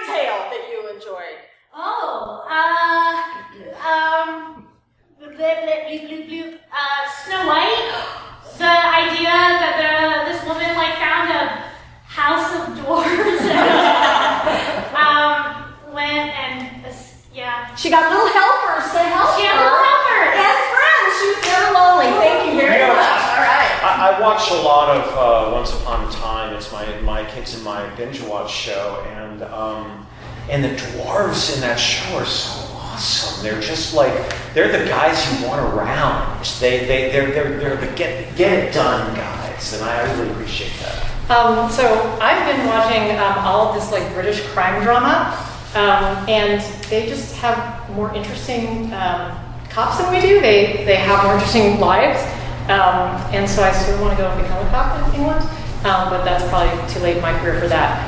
tale that you enjoyed? Snow White. The idea that this woman like found a house of dwarves She got little helpers to help her. She had little helpers. And friends. She was never lonely. Thank you very much. All right. I watch a lot of Once Upon a Time. It's my kids and my binge watch show, and the dwarves in that show are so awesome. They're just like they're the guys you want around. They're the get it done guys, and I really appreciate that. So I've been watching all of this like British crime drama, and they just have more interesting cops than we do. They have more interesting lives, and so I sort of want to go and become a cop in England, but that's probably too late in my career for that.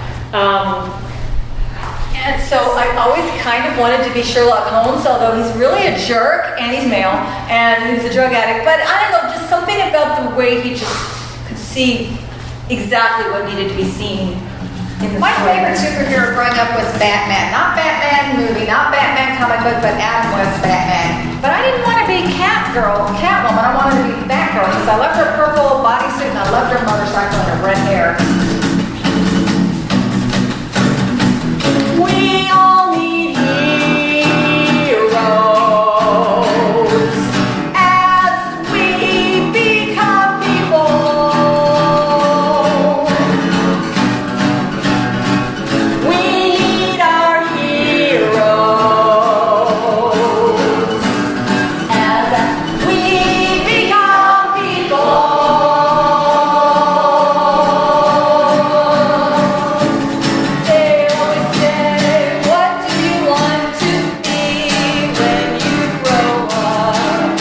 And so I always kind of wanted to be Sherlock Holmes, although he's really a jerk, and he's male, and he's a drug addict. But I don't know, just something about the way he just could see exactly what needed to be seen. My favorite superhero growing up was Batman. Not Batman movie, not Batman comic book, but Adam West Batman. But I didn't want to be Catwoman. I wanted to be Batgirl because I loved her purple bodysuit and I loved her motorcycle and her red hair. We all need heroes as we become people. We need our heroes as we become people. They always say, what do you want to be when you grow up?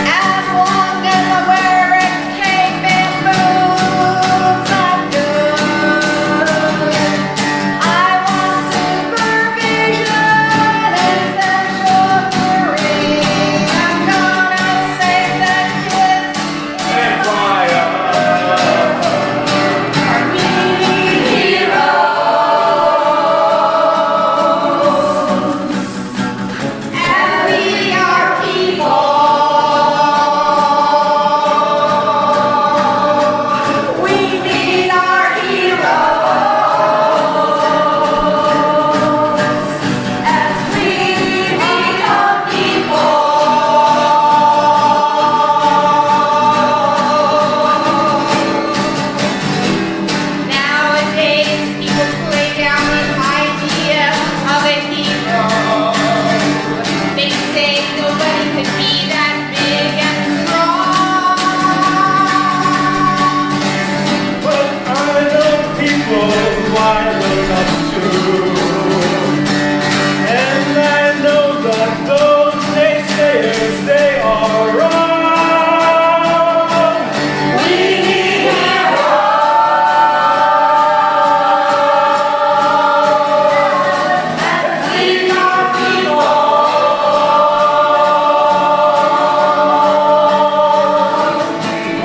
As long as I wear a cape and boots, I'm good. I want supervision and sanctuary. I'm gonna save the kids And fire. We need heroes, and we are people. We need our heroes as we become people. Nowadays, people play down the idea of a hero. They say nobody could be that big and strong. But I know people who I look up to, and I know that those naysayers, they are wrong. We need heroes as we are people.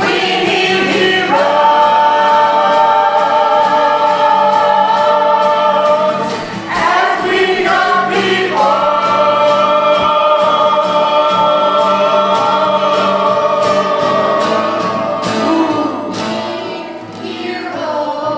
We need heroes as we are people. Heroes.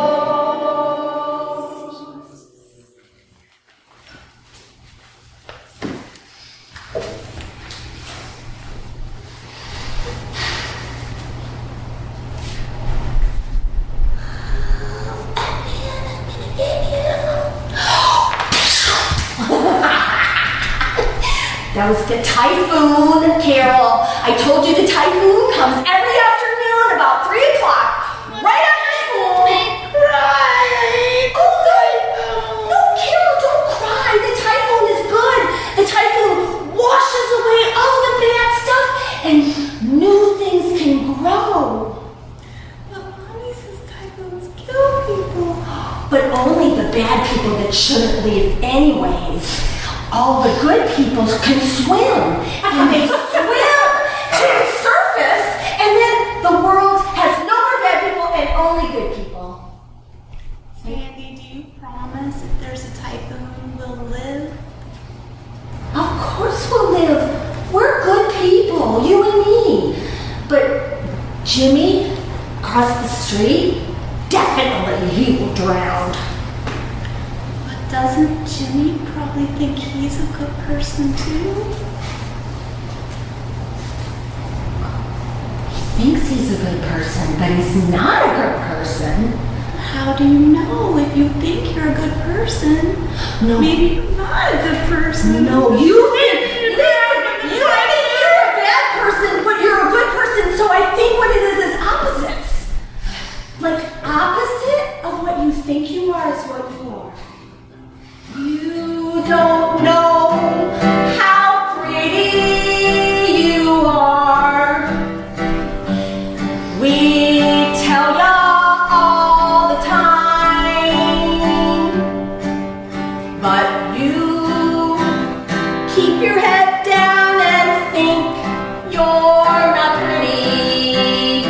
That was the typhoon, Carol. I told you the typhoon comes every afternoon about 3 o'clock, right after school. Oh, good. No, Carol, don't cry. The typhoon is good. The typhoon washes away all the bad stuff and new things can grow. But Mommy says typhoons kill people. But only the bad people that shouldn't live anyways. All the good people can swim, and they swim to the surface, and then the world has no more bad people and only good people. Sandy, do you promise if there's a typhoon, we'll live? Of course we'll live. We're good people, you and me. But Jimmy, across the street, definitely he will drown. But doesn't Jimmy probably think he's a good person too? He thinks he's a good person, but he's not a good person. How do you know if you think you're a good person? No. Maybe you're not a good person. No, you think you're a bad person, but you're a good person, so I think what it is opposites. Like opposite of what you think you are is what you are. You don't know how pretty you are. We tell ya all the time, but you keep your head down and think you're not pretty.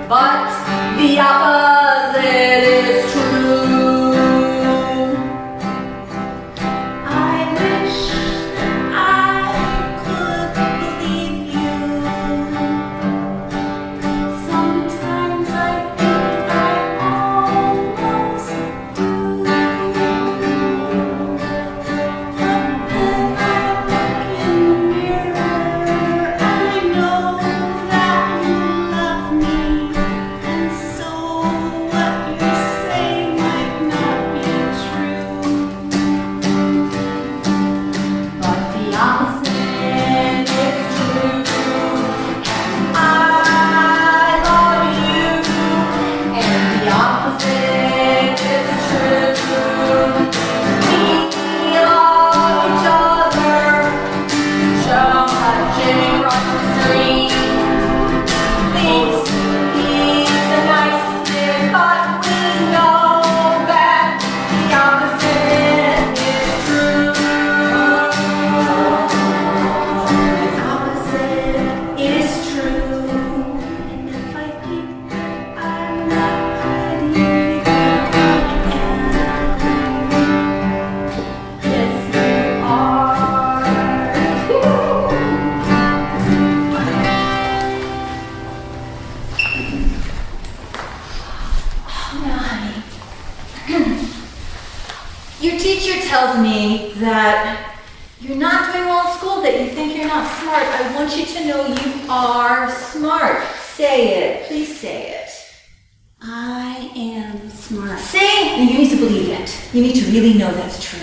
But the opposite is true. I wish I could believe you. Sometimes I think I almost do. But then I look in the mirror and I know that you love me. And so what you say might not be true. But the opposite is true. I love you, and the opposite is true. We love each other. Jimmy across the street thinks he's a nice kid, but we know that the opposite is true. The opposite is true. And if I think I'm not pretty, yes, you are. Now, honey, your teacher tells me that you're not doing well in school, that you think you're not smart. I want you to know you are smart. Say it. Please say it. I am smart. See? You need to believe it. You need to really know that's true.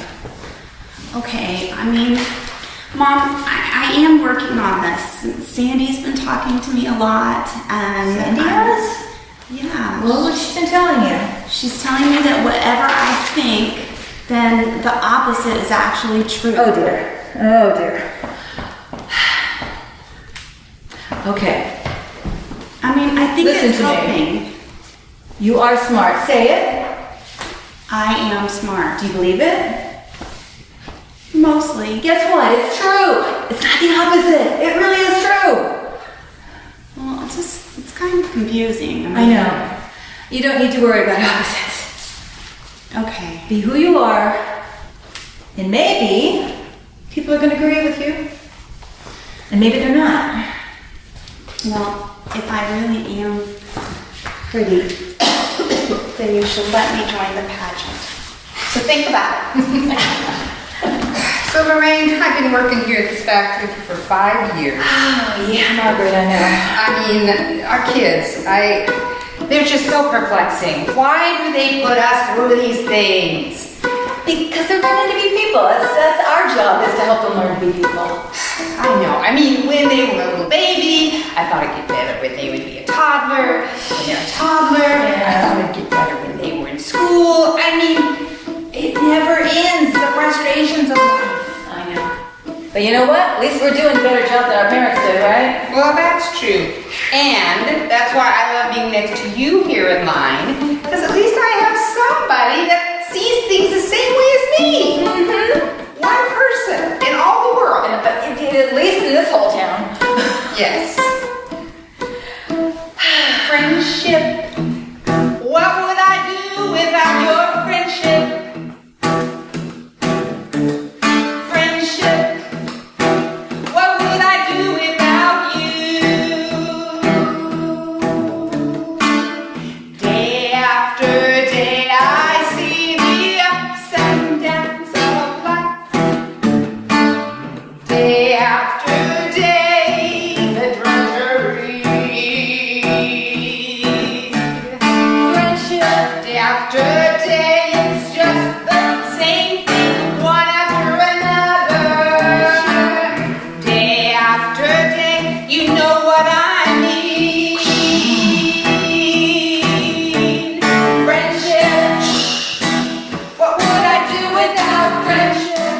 Okay, I mean, Mom, I am working on this. Sandy's been talking to me a lot, and Sandy has? yeah, Well, what's she been telling you? she's telling me that whatever I think, then the opposite is actually true. Oh dear. Oh dear. Okay. I mean, I think Listen it's to me. helping. You are smart. Say it. I am smart. Do you believe it? Mostly. Guess what? It's true. It's not the opposite. It really is true. Well, it's kind of confusing. I know. You don't need to worry about opposites. Okay. Be who you are, and maybe people are going to agree with you, and maybe they're not. Well, if I really am pretty, then you should let me join the pageant. So think about it. So Lorraine, I've been working here at this factory for 5 years. Oh, yeah, Margaret, I know. I mean, our kids, they're just so perplexing. Why do they put us through these things? Because they're learning to be people. That's our job, is to help them learn to be people. I know. I mean, when they were a little baby, I thought it'd get better when they would be a toddler. When they're a toddler, I thought it'd get better when they were in school. I mean, it never ends, the frustrations of life. I know. But you know what? At least we're doing a better job than our parents did, right? Well, that's true. And that's why I love being next to you here in line, because at least I have somebody that sees things the same way as me. One person in all the world. At least in this whole town. Yes. Friendship. What would I do without after day, it's just the same thing, one after another. Day after day, you know what I mean. Friendship, what would I do without friendship?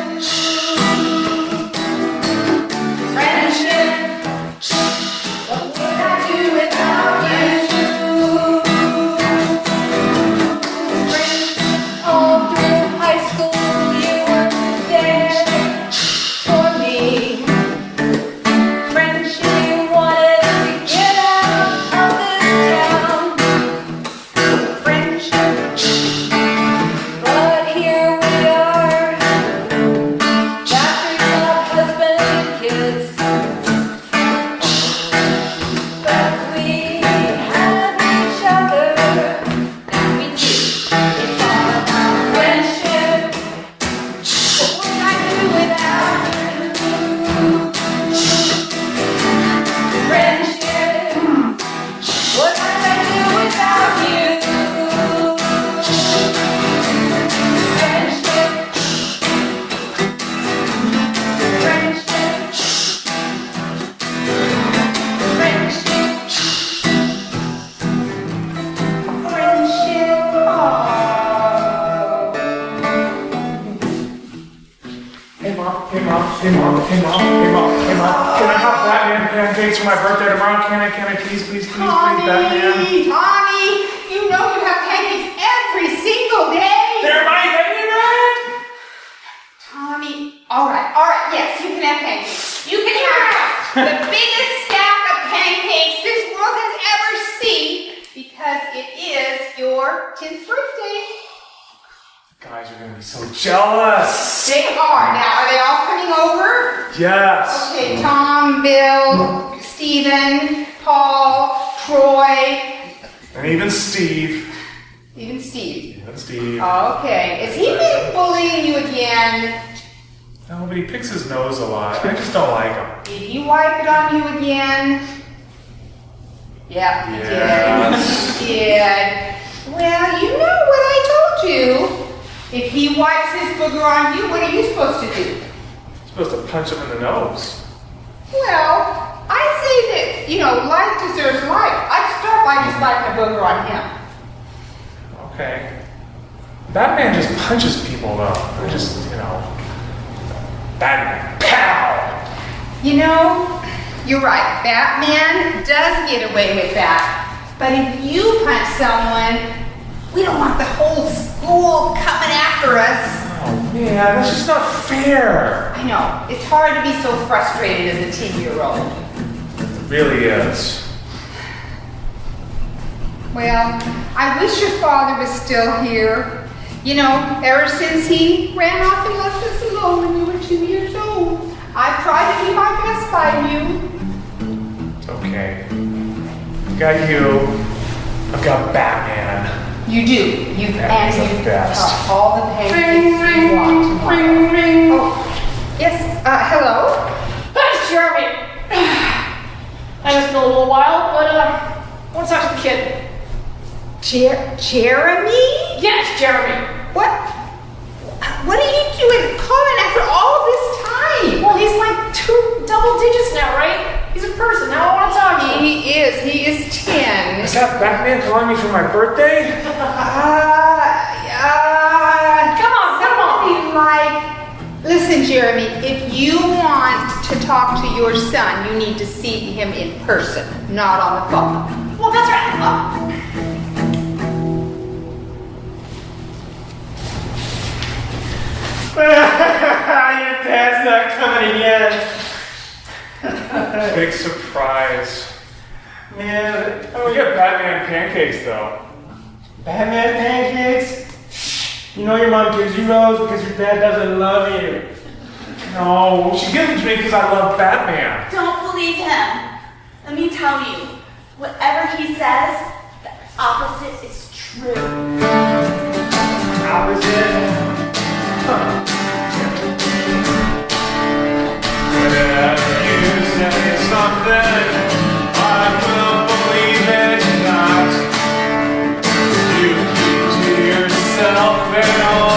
Friendship, what would I do without you? All through high school, you were there for me. Friendship, you wanted to get out of this town. Friendship, but here we are. After you have husband and kids, but we have each other. Now we do. It's all about friendship. What would I do without you? Friendship. What would I do without you? Friendship. Friendship. Friendship. Oh. Hey mom, hey mom, hey mom, hey mom, hey mom, hey mom. Can I have Batman pancakes for my birthday tomorrow? Can I please, Batman? Tommy, you know you have pancakes every single day. They're my favorite! Tommy, all right, yes, you can have pancakes. You can have the biggest stack of pancakes this world has ever seen because it is your 10th birthday. Guys are gonna be so jealous. They are. Now, are they all coming over? Yes. Okay, Tom, Bill, Stephen, Paul, Troy, And even Steve. even Steve. Even Steve. Okay, has he been bullying you again? No, but he picks his nose a lot. I just don't like him. Did he wipe it on you again? Yep, he Yes. did. He did. Well, you know what I told you. If he wipes his booger on you, what are you supposed to do? I'm supposed to punch him in the nose. Well, I say that, life deserves life. I'd start by just wiping a booger on him. Okay. Batman just punches people though. I just, Batman. Pow! You're right. Batman does get away with that. But if you punch someone, we don't want the whole school coming after us. Oh man, that's just not fair. I know. It's hard to be so frustrated as a 10-year-old. It really is. Well, I wish your father was still here. Ever since he ran off and left us alone when you were 2 years old, I've tried to do my best by you. It's okay. I've got you. I've got Batman. You do. Batman's the You best. have all the pancakes you want tomorrow. Oh, yes. Hello. Hi, Jeremy. I just been a little while, but I want to talk to the kid. Jeremy? Yes, Jeremy. What? What are you doing calling after all this time? Well, he's like 2 double digits now, right? He's a person. Now I want to talk to him. He is 10. Is that Batman calling me for my birthday? Come on. Listen, Jeremy, if you want to talk to your son, you need to see him in person, not on the phone. Well, that's right. Oh. Your dad's not coming again. Big surprise. Man, We get Batman pancakes though. Batman pancakes? You know your mom gives you those because your dad doesn't love you. No, she gives them to me because I love Batman. Don't believe him. Let me tell you, whatever he says, the opposite is true. Opposite. Whenever you say something, I will believe it not. You keep to yourself. myself, and all